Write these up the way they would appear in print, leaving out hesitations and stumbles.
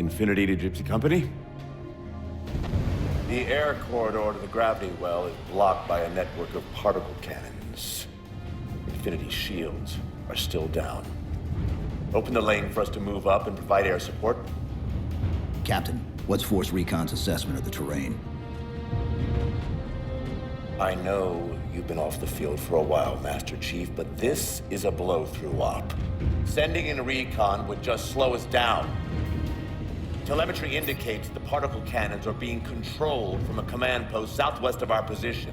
Infinity to Gypsy Company? The air corridor to the gravity well is blocked by a network of particle cannons. Infinity's shields are still down. Open the lane for us to move up and provide air support. Captain, what's Force Recon's assessment of the terrain? I know you've been off the field for a while, Master Chief, but this is a blow-through op. Sending in recon would just slow us down. Telemetry indicates the particle cannons are being controlled from a command post southwest of our position.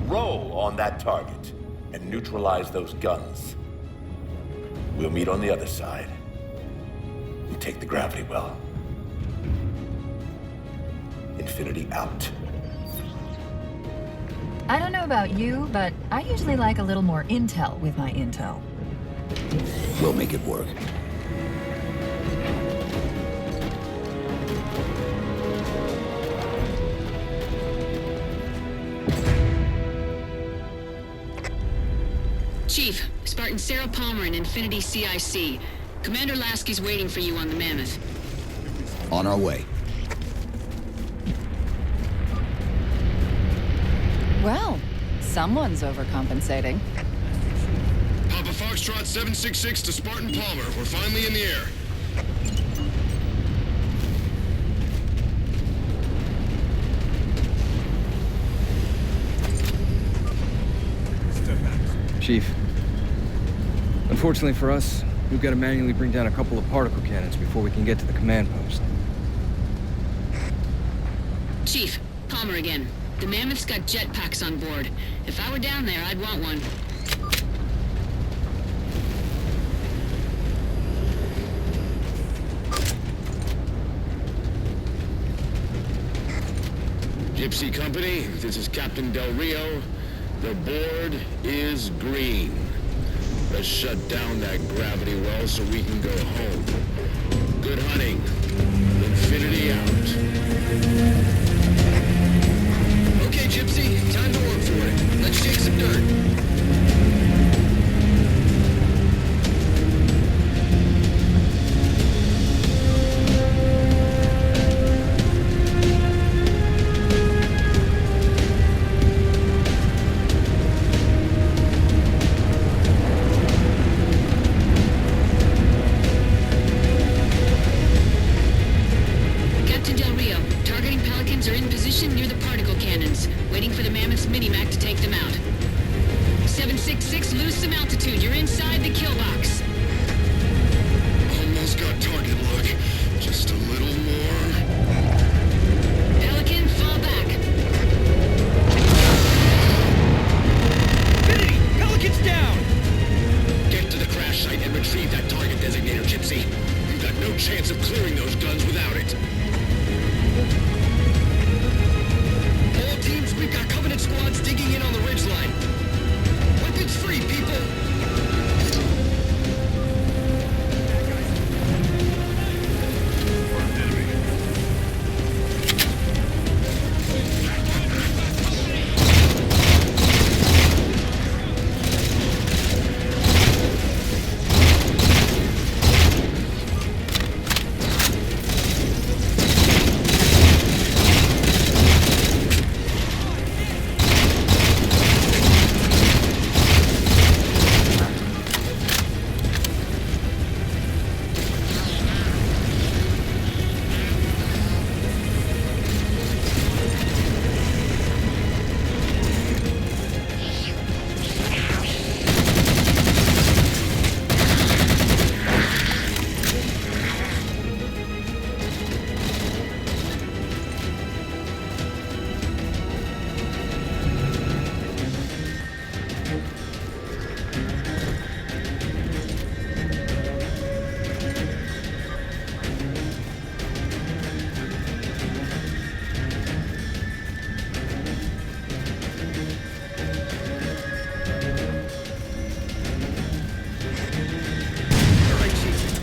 Roll on that target and neutralize those guns. We'll meet on the other side and take the gravity well. Infinity out. I don't know about you, but I usually like a little more intel with my intel. We'll make it work. Chief, Spartan Sarah Palmer in Infinity CIC. Commander Lasky's waiting for you on the Mammoth. On our way. Well, someone's overcompensating. Papa Foxtrot 766 to Spartan Palmer. We're finally in the air. Chief, unfortunately for us, we've got to manually bring down a couple of particle cannons before we can get to the command post. Chief, Palmer again. The Mammoth's got jetpacks on board. If I were down there, I'd want one. Gypsy Company, this is Captain Del Rio. The board is green. Let's shut down that gravity well so we can go home. Good hunting. Infinity out. Okay, Gypsy, time to work for it. Let's shake some dirt.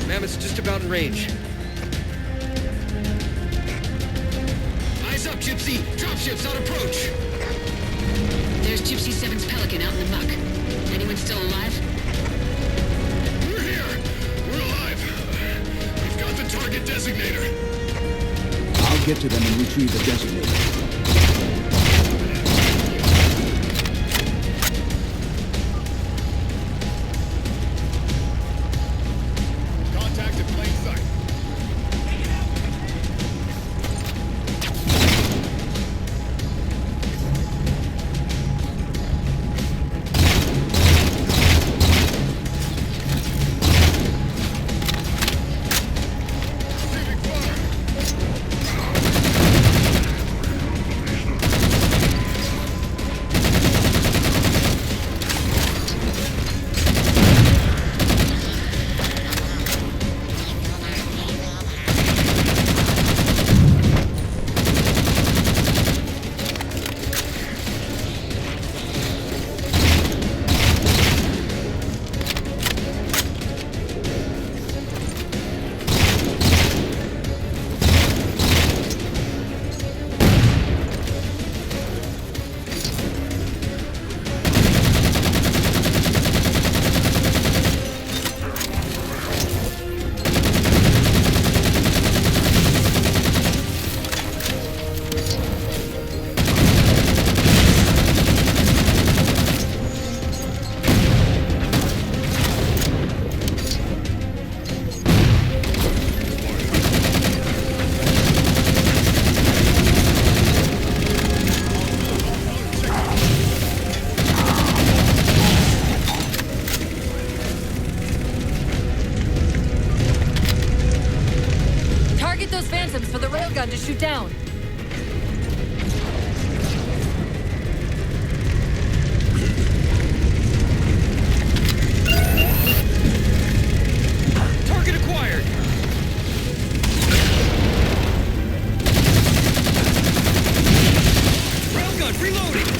Mammoth's just about in range. Eyes up, Gypsy! Dropships on approach! There's Gypsy 7's Pelican out in the muck. Anyone still alive? We're here! We're alive! We've got the target designator. Get to them and retrieve the designator. Contact in plain sight. For the railgun to shoot down. Target acquired. Railgun reloading.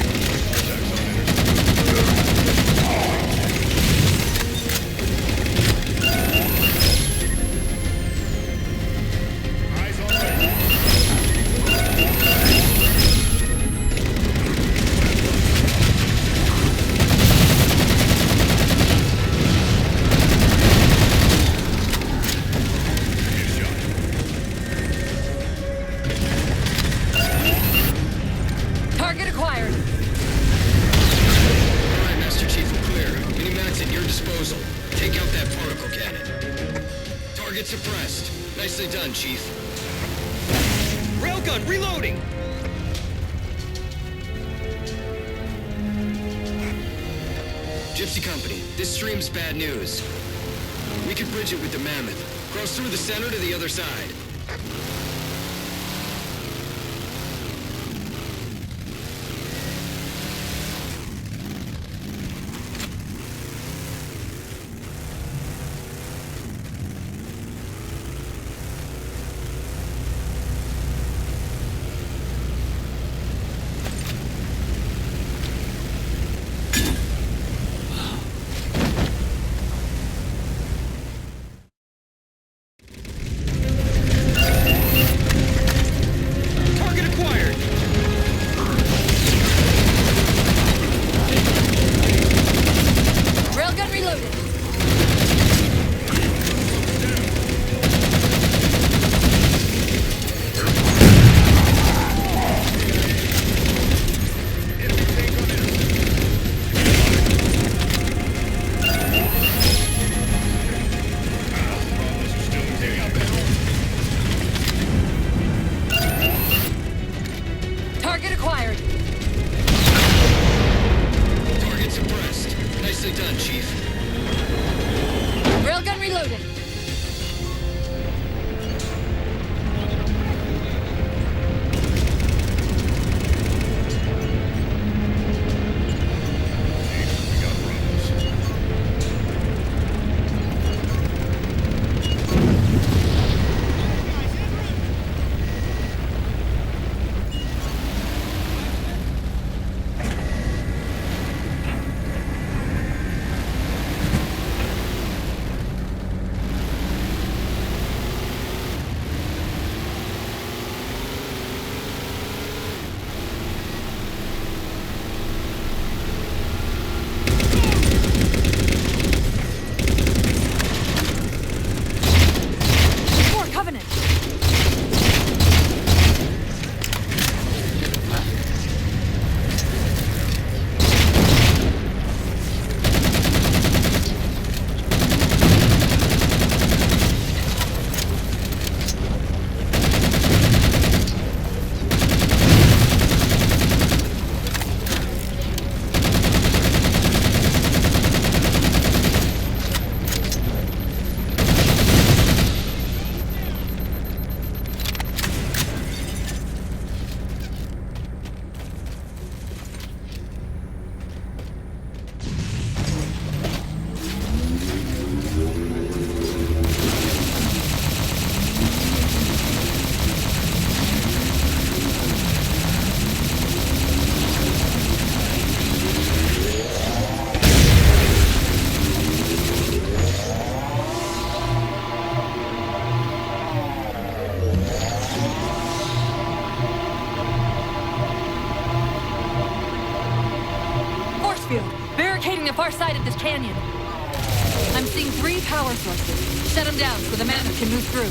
Target acquired. All right, Master Chief, we're clear. Mini-Max at your disposal. Take out that particle cannon. Target suppressed. Nicely done, Chief. Railgun reloading! Gypsy Company, this stream's bad news. We could bridge it with the Mammoth. Cross through the center to the other side. far side of this canyon. I'm seeing 3 power sources. Shut them down so the mammoth can move through.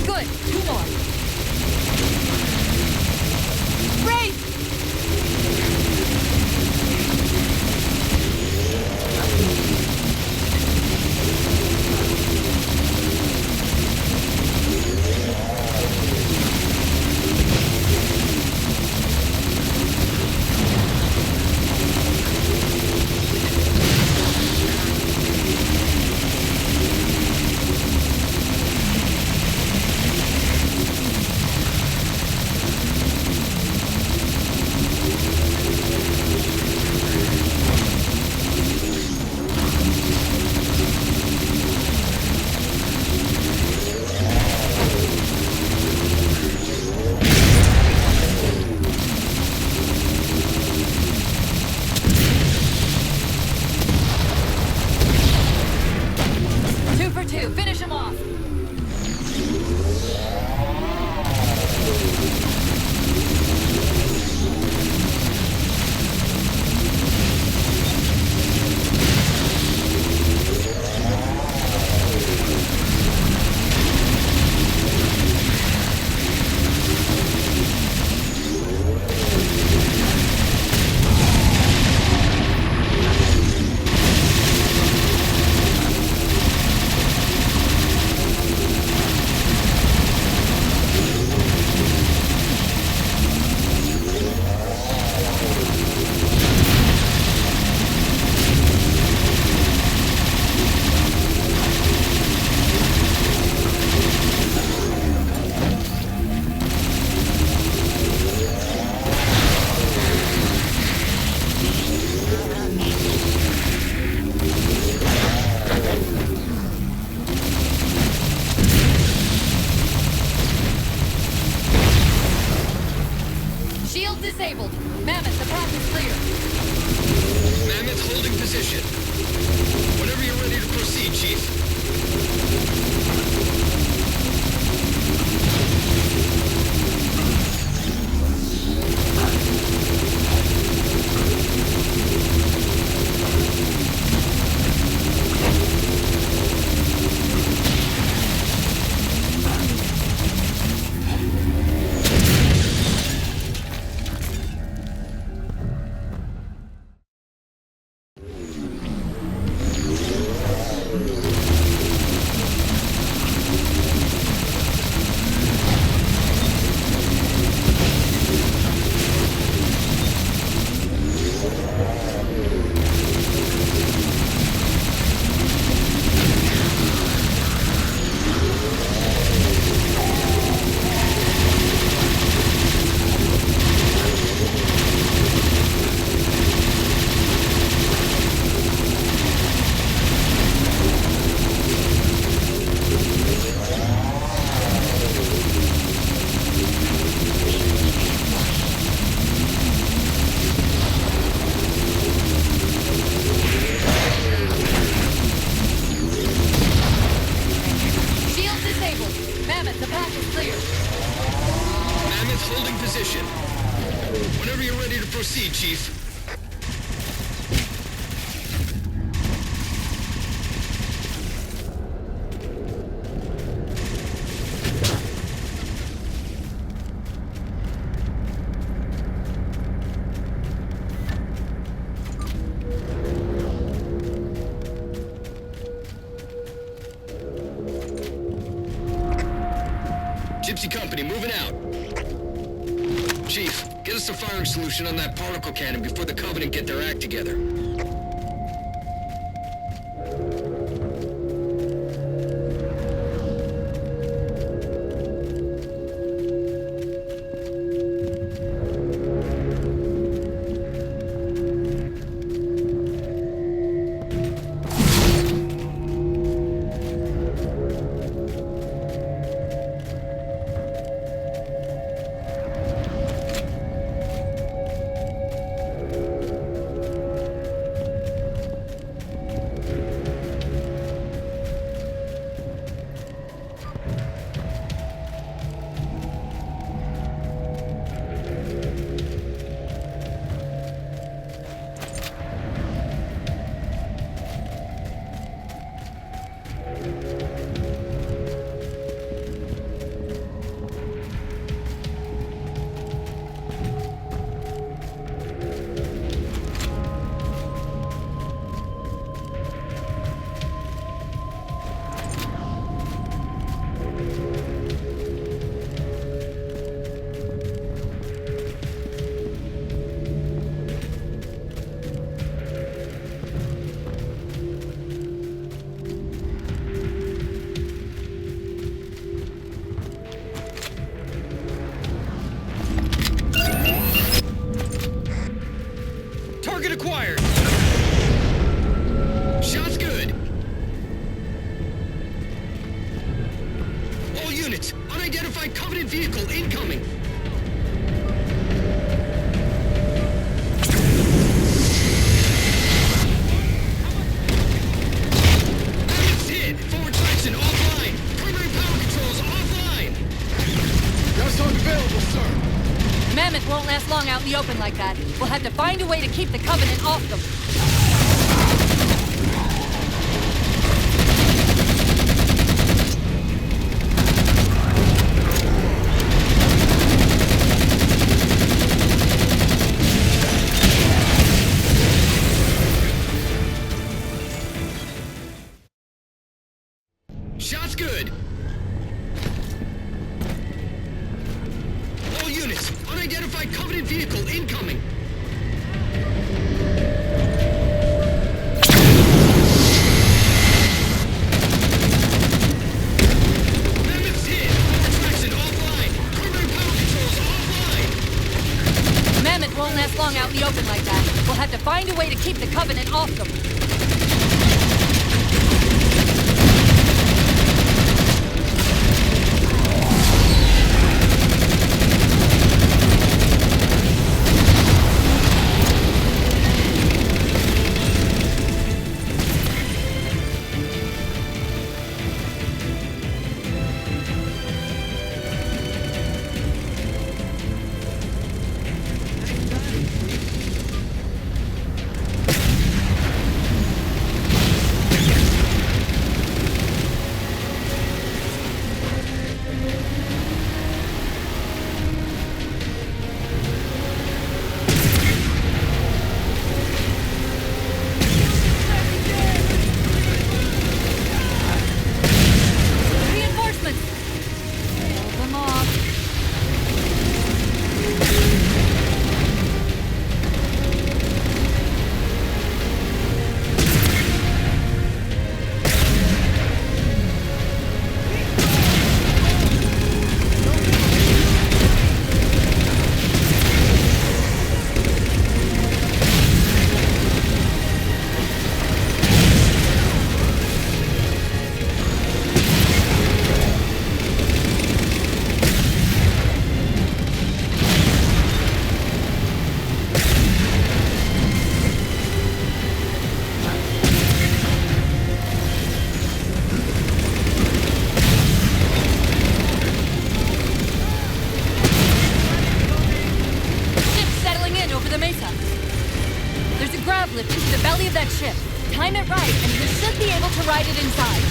Good. 2 more. Race! Finish him off! Shield disabled. Mammoth, the path is clear. Mammoth holding position. Whenever you're ready to proceed, Chief. Holding position. Whenever you're ready to proceed, Chief. Gypsy Company, moving out. Chief, get us a firing solution on that particle cannon before the Covenant get their act together. Unidentified Covenant vehicle incoming! It's hit! Forward traction offline! Primary power controls offline! Gas unavailable, sir! Mammoth won't last long out in the open like that. We'll have to find a way to keep the Covenant off them. Shot's good! All units, unidentified Covenant vehicle incoming! Mammoth's hit! Forward traction offline! Primary power controls offline! Mammoth won't last long out in the open like that. We'll have to find a way to keep the Covenant off them. Lift into the belly of that ship. Time it right, and you should be able to ride it inside.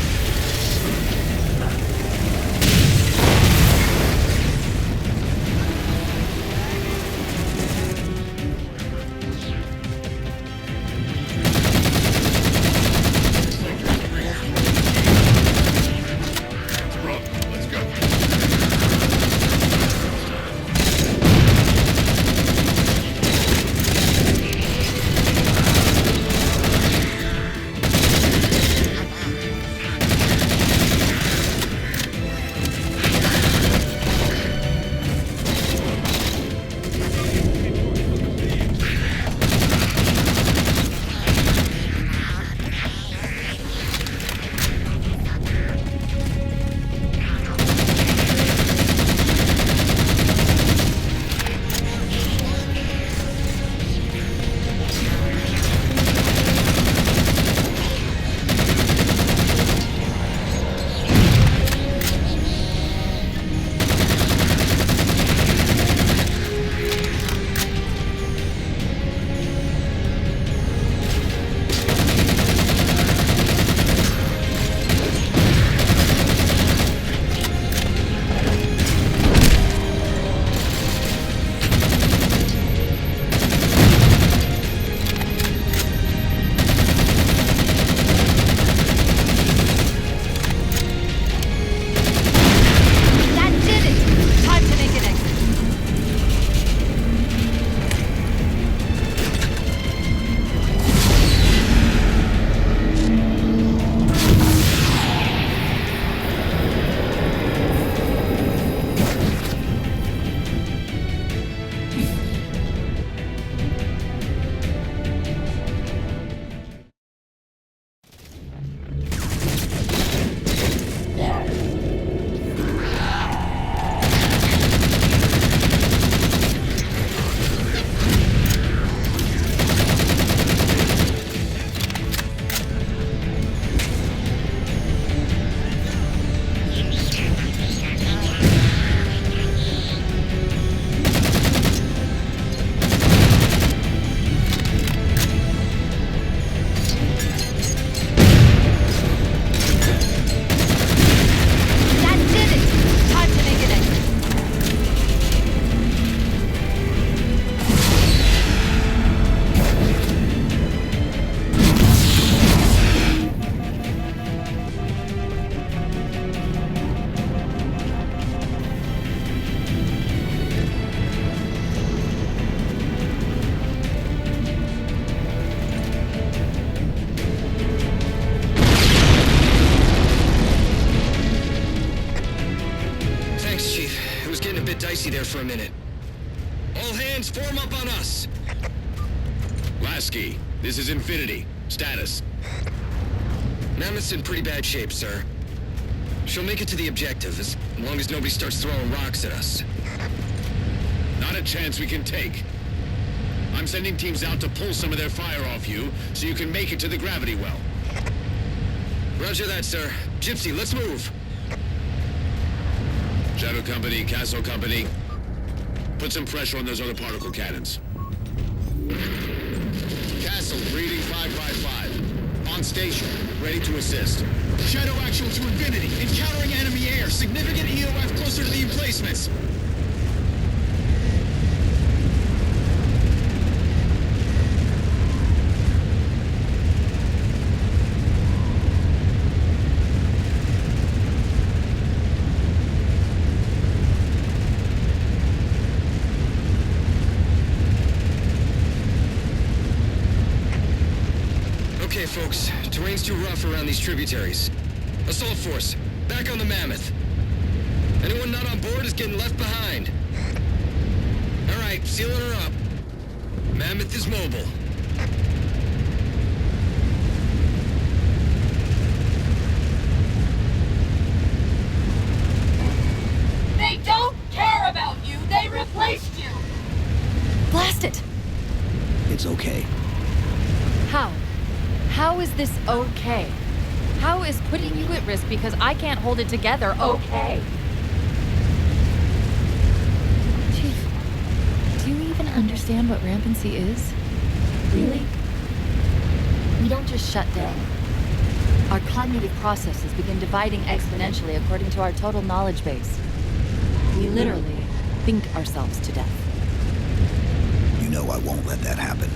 dicey there for a minute. All hands form up on us! Lasky, this is Infinity. Status. Mammoth's in pretty bad shape, sir. She'll make it to the objective as long as nobody starts throwing rocks at us. Not a chance we can take. I'm sending teams out to pull some of their fire off you so you can make it to the gravity well. Roger that, sir. Gypsy, let's move. Shadow Company, Castle Company, put some pressure on those other particle cannons. Castle, reading 555. On station, ready to assist. Shadow actual to Infinity. Encountering enemy air. Significant EOF closer to the emplacements. Okay, folks. Terrain's too rough around these tributaries. Assault force, back on the Mammoth. Anyone not on board is getting left behind. All right, sealing her up. Mammoth is mobile. They don't care about you! They replaced you! Blast it! It's okay. How? How is this okay? How is putting you at risk because I can't hold it together okay? Chief, do you even understand what rampancy is? Really? We don't just shut down. Our cognitive processes begin dividing exponentially according to our total knowledge base. We literally think ourselves to death. You know I won't let that happen.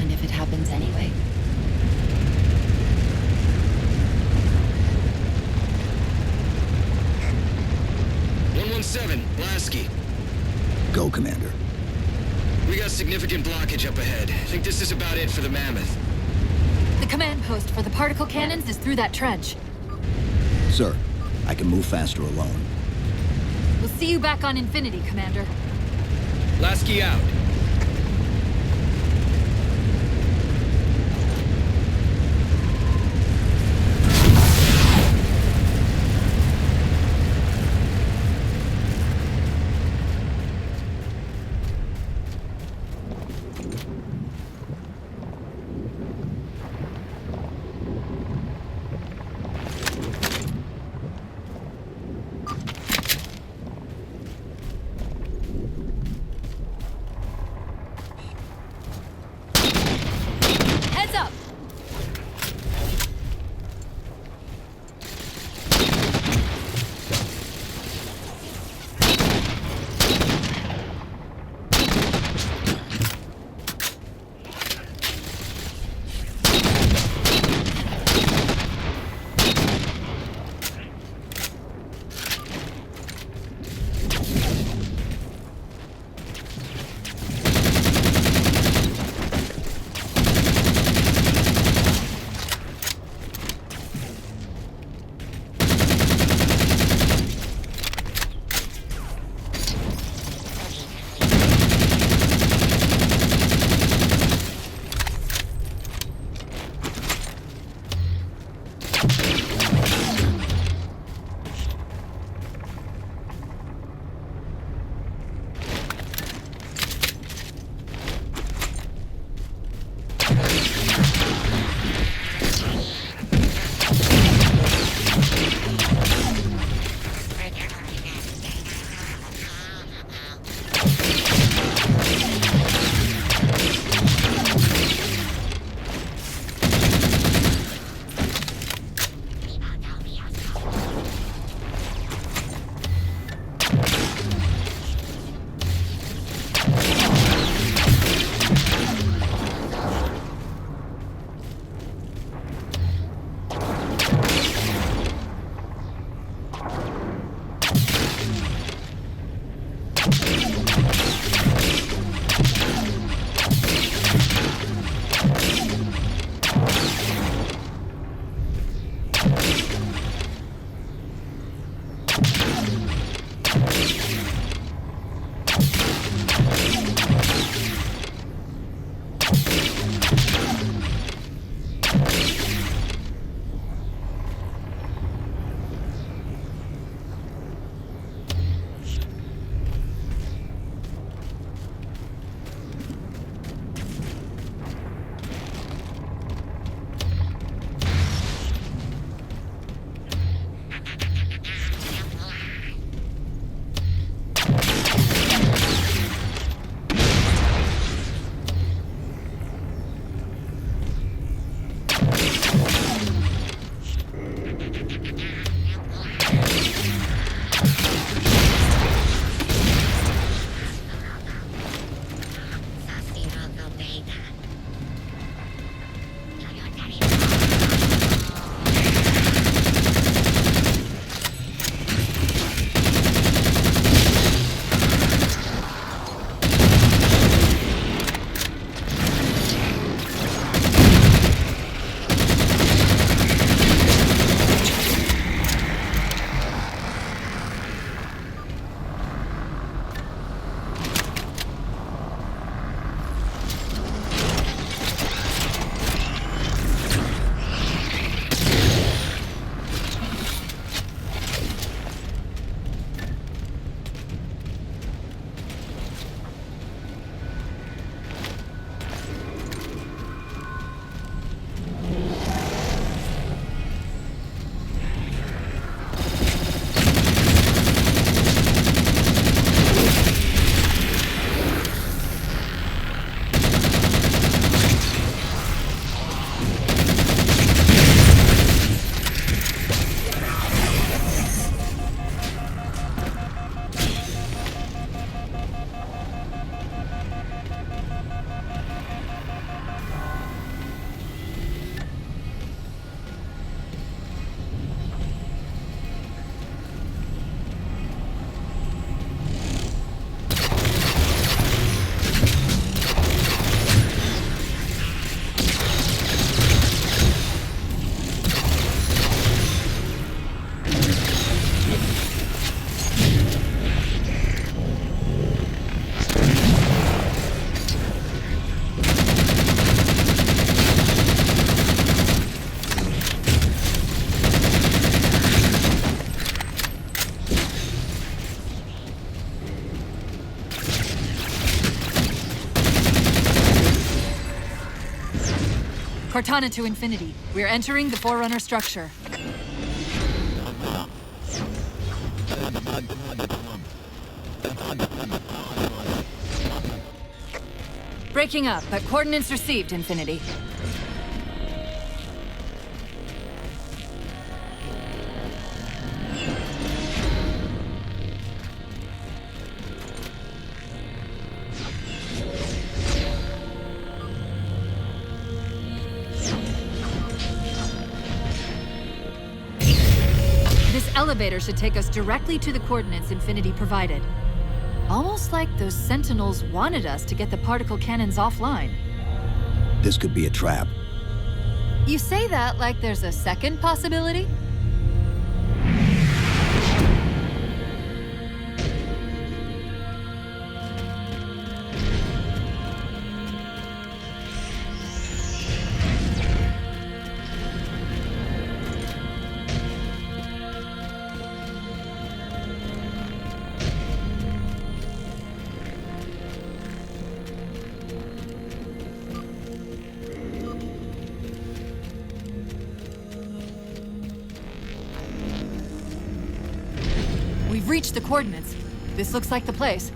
And if it happens anyway? Seven, Lasky. Go, Commander. We got significant blockage up ahead. I think this is about it for the Mammoth. The command post for the particle cannons is through that trench. Sir, I can move faster alone. We'll see you back on Infinity, Commander. Lasky out. Cortana to Infinity. We're entering the Forerunner structure. Breaking up, but coordinates received, Infinity. This elevator should take us directly to the coordinates Infinity provided. Almost like those Sentinels wanted us to get the particle cannons offline. This could be a trap. You say that like there's a second possibility? We've reached the coordinates. This looks like the place.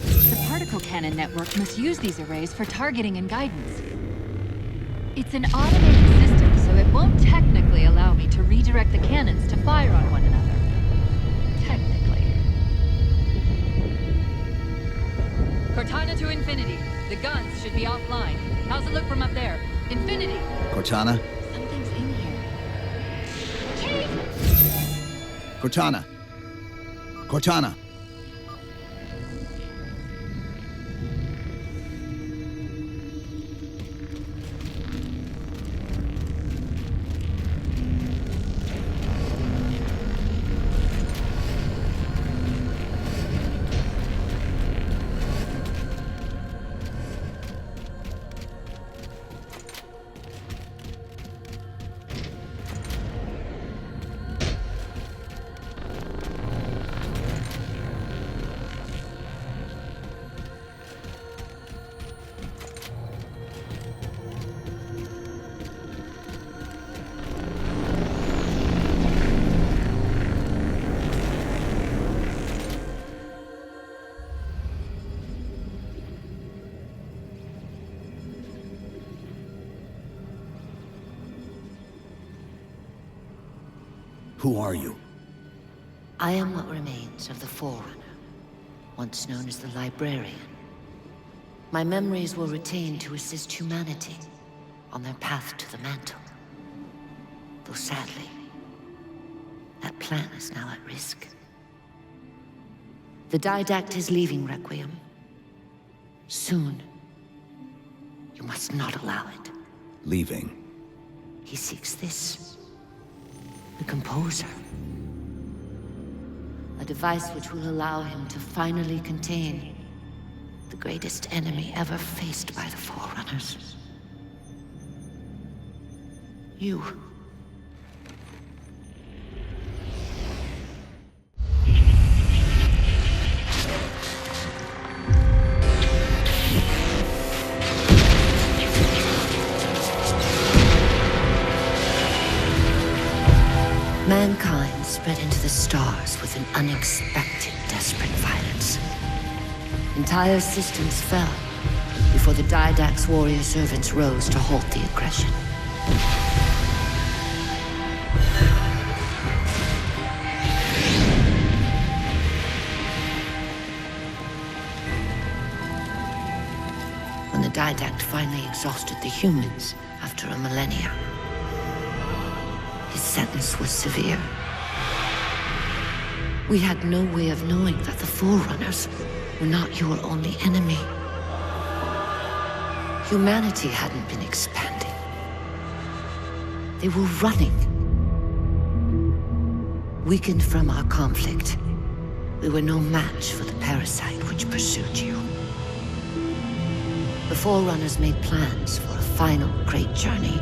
The particle cannon network must use these arrays for targeting and guidance. It's an automated system, so it won't technically allow me to redirect the cannons to fire on one another. Cortana to Infinity. The guns should be offline. How's it look from up there? Infinity! Cortana? Something's in here. Cortana! Cortana! Who are you? I am what remains of the Forerunner, once known as the Librarian. My memories were retained to assist humanity on their path to the mantle. Though sadly, that plan is now at risk. The Didact is leaving Requiem. Soon. You must not allow it. Leaving. He seeks this. The Composer. A device which will allow him to finally contain the greatest enemy ever faced by the Forerunners. You. Mankind spread into the stars with an unexpected, desperate violence. Entire systems fell before the Didact's warrior servants rose to halt the aggression. When the Didact finally exhausted the humans after a millennia, his sentence was severe. We had no way of knowing that the Forerunners were not your only enemy. Humanity hadn't been expanding. They were running. Weakened from our conflict, we were no match for the parasite which pursued you. The Forerunners made plans for a final great journey,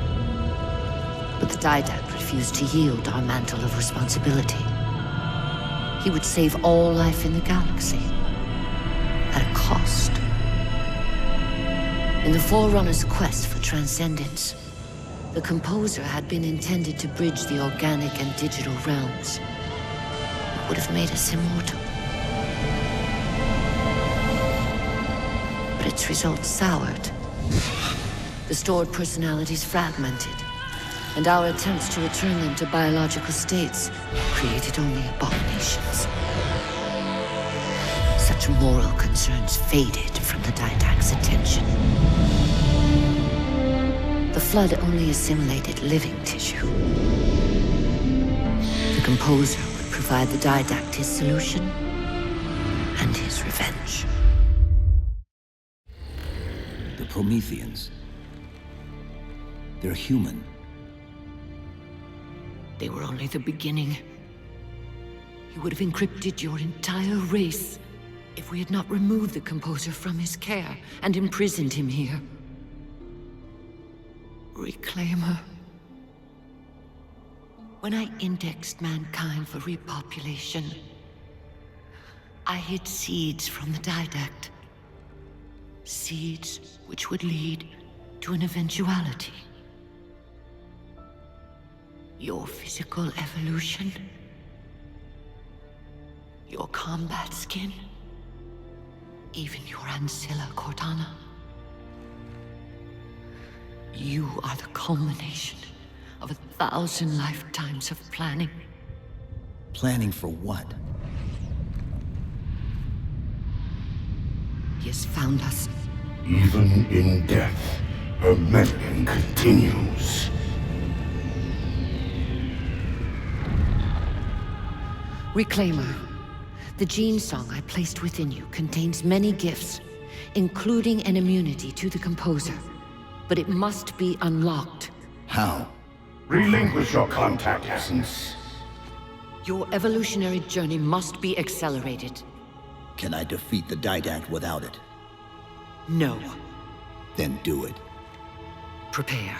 but the Didact refused. refused to yield our mantle of responsibility. He would save all life in the galaxy, at a cost. In the Forerunner's quest for transcendence, the Composer had been intended to bridge the organic and digital realms. It would have made us immortal. But its results soured. The stored personalities fragmented, and our attempts to return them to biological states created only abominations. Such moral concerns faded from the Didact's attention. The Flood only assimilated living tissue. The Composer would provide the Didact his solution and his revenge. The Prometheans. They're human. They were only the beginning. He would have encrypted your entire race if we had not removed the Composer from his care and imprisoned him here. Reclaimer. When I indexed mankind for repopulation, I hid seeds from the Didact. Seeds which would lead to an eventuality. Your physical evolution, your combat skin, even your ancilla Cortana. You are the culmination of 1,000 lifetimes of planning. Planning for what? He has found us. Even in death, her meddling continues. Reclaimer. The gene song I placed within you contains many gifts, including an immunity to the Composer. But it must be unlocked. How? Relinquish your contact essence. Your evolutionary journey must be accelerated. Can I defeat the Didact without it? No. Then do it. Prepare.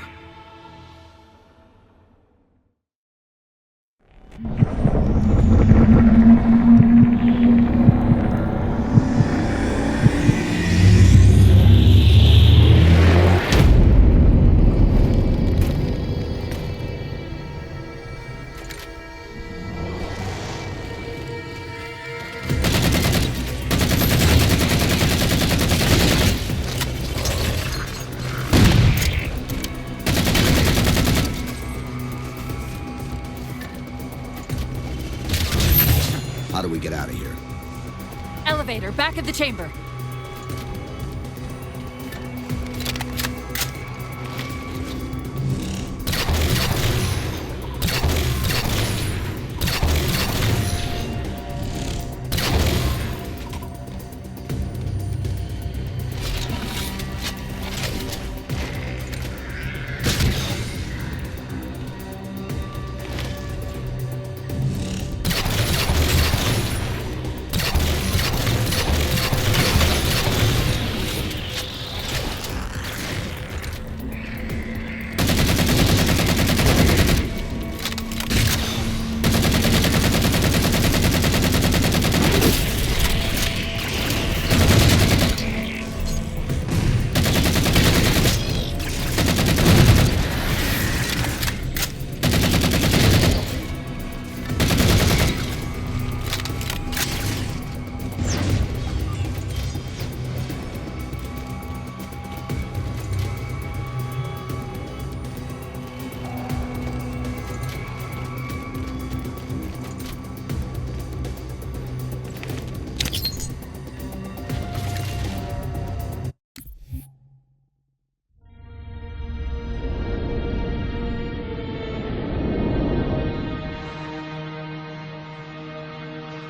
How do we get out of here? Elevator, back of the chamber.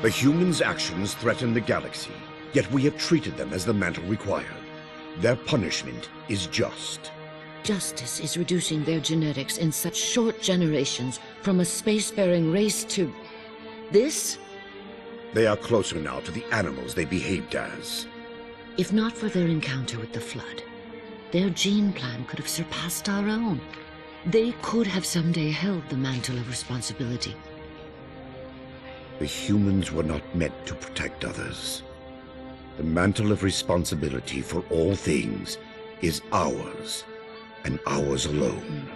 The humans' actions threaten the galaxy, yet we have treated them as the mantle required. Their punishment is just. Justice is reducing their genetics in such short generations from a spacefaring race to... this? They are closer now to the animals they behaved as. If not for their encounter with the Flood, their gene plan could have surpassed our own. They could have someday held the mantle of responsibility. The humans were not meant to protect others. The mantle of responsibility for all things is ours, and ours alone.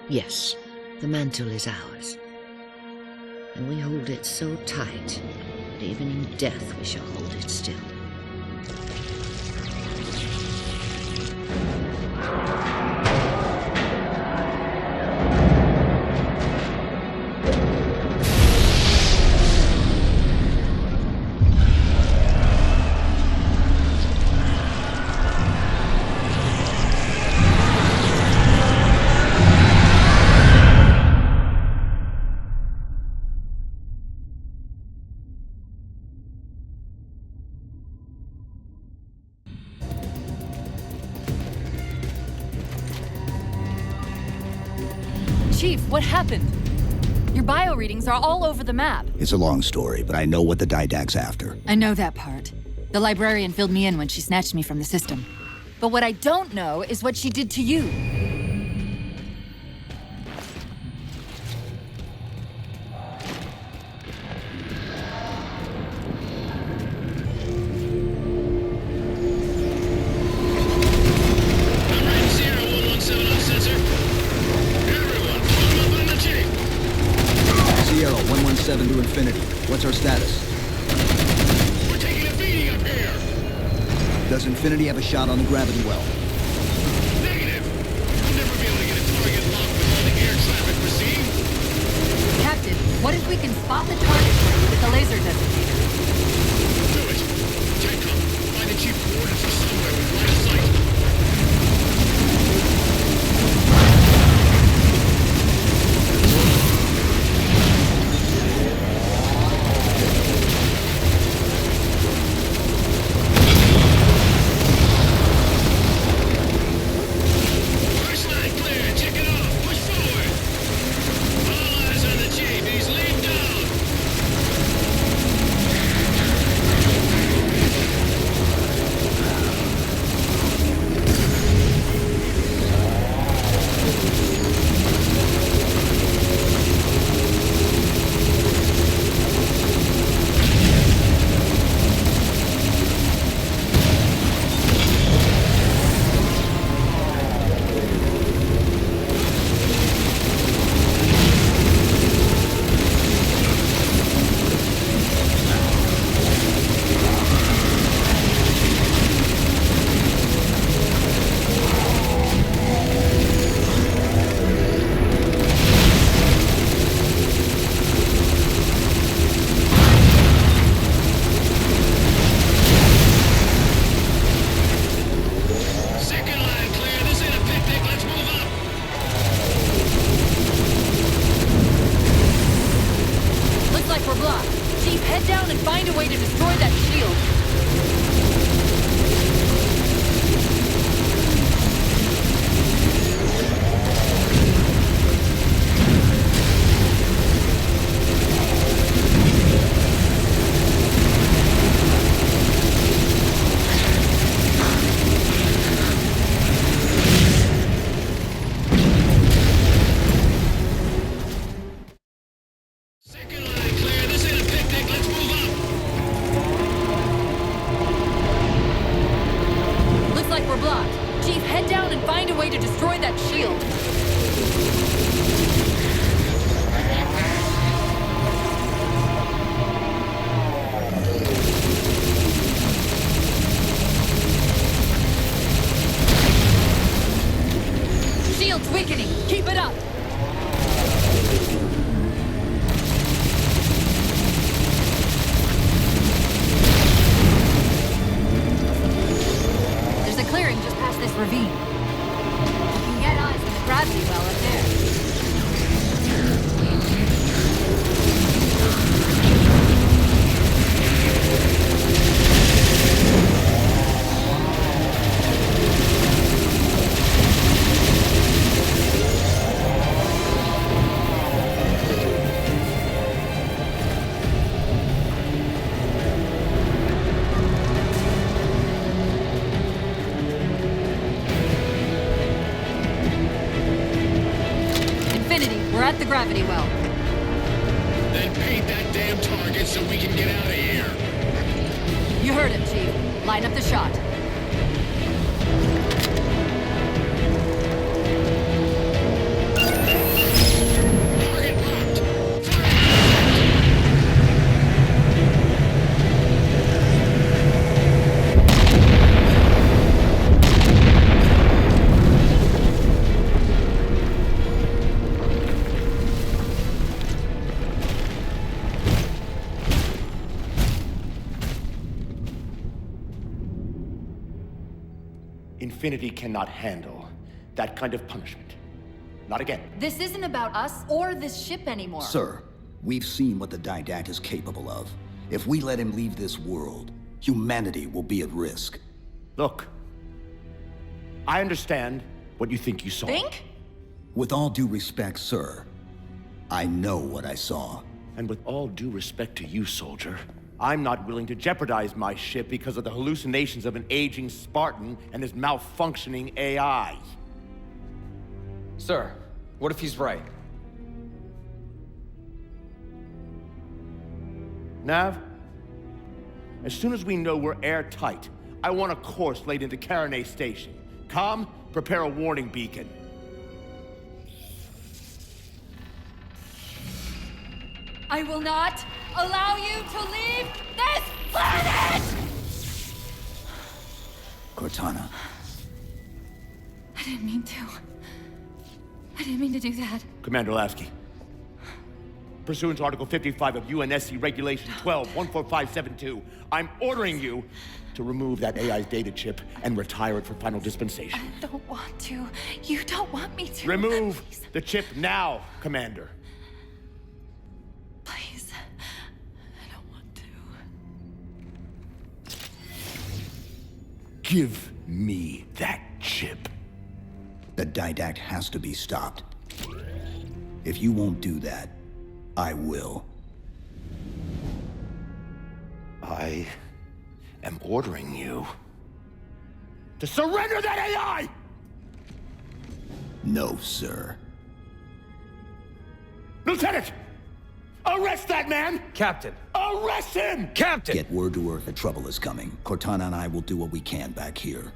Yes, the mantle is ours. And we hold it so tight that even in death we shall hold it still. Chief, what happened? Your bio readings are all over the map. It's a long story, but I know what the Didact's after. I know that part. The librarian filled me in when she snatched me from the system. But what I don't know is what she did to you. To infinity. What's our status? We're taking a beating up here! Does Infinity have a shot on the gravity well? Negative! We'll never be able to get a target locked with all the air traffic we're seeing. Captain, what if we can spot the target for you with the laser designator? Do it! TechCom, find the chief coordinates for somewhere with line of sight. We're at the gravity well. Then paint that damn target so we can get out of here. You heard him, Chief. Line up the shot. Target locked. Infinity cannot handle that kind of punishment. Not again. This isn't about us or this ship anymore. Sir, we've seen what the Didact is capable of. If we let him leave this world, humanity will be at risk. Look, I understand what you think you saw. Think? With all due respect, sir, I know what I saw. And with all due respect to you, soldier, I'm not willing to jeopardize my ship because of the hallucinations of an aging Spartan and his malfunctioning AI. Sir, what if he's right? Nav, as soon as we know we're airtight, I want a course laid into Carenay Station. Com, prepare a warning beacon. I will not allow you to leave this planet! Cortana. I didn't mean to. I didn't mean to do that. Commander Lasky, pursuant to Article 55 of UNSC Regulation 12-14572, I'm ordering you to remove that AI's data chip and retire it for final dispensation. I don't want to. You don't want me to. Remove Please. the chip now, Commander. Please. I don't want to. Give me that chip. The Didact has to be stopped. If you won't do that, I will. I am ordering you to surrender that AI! No, sir. Lieutenant! Arrest that man! Captain! Arrest him! Captain! Get word to Earth that trouble is coming. Cortana and I will do what we can back here.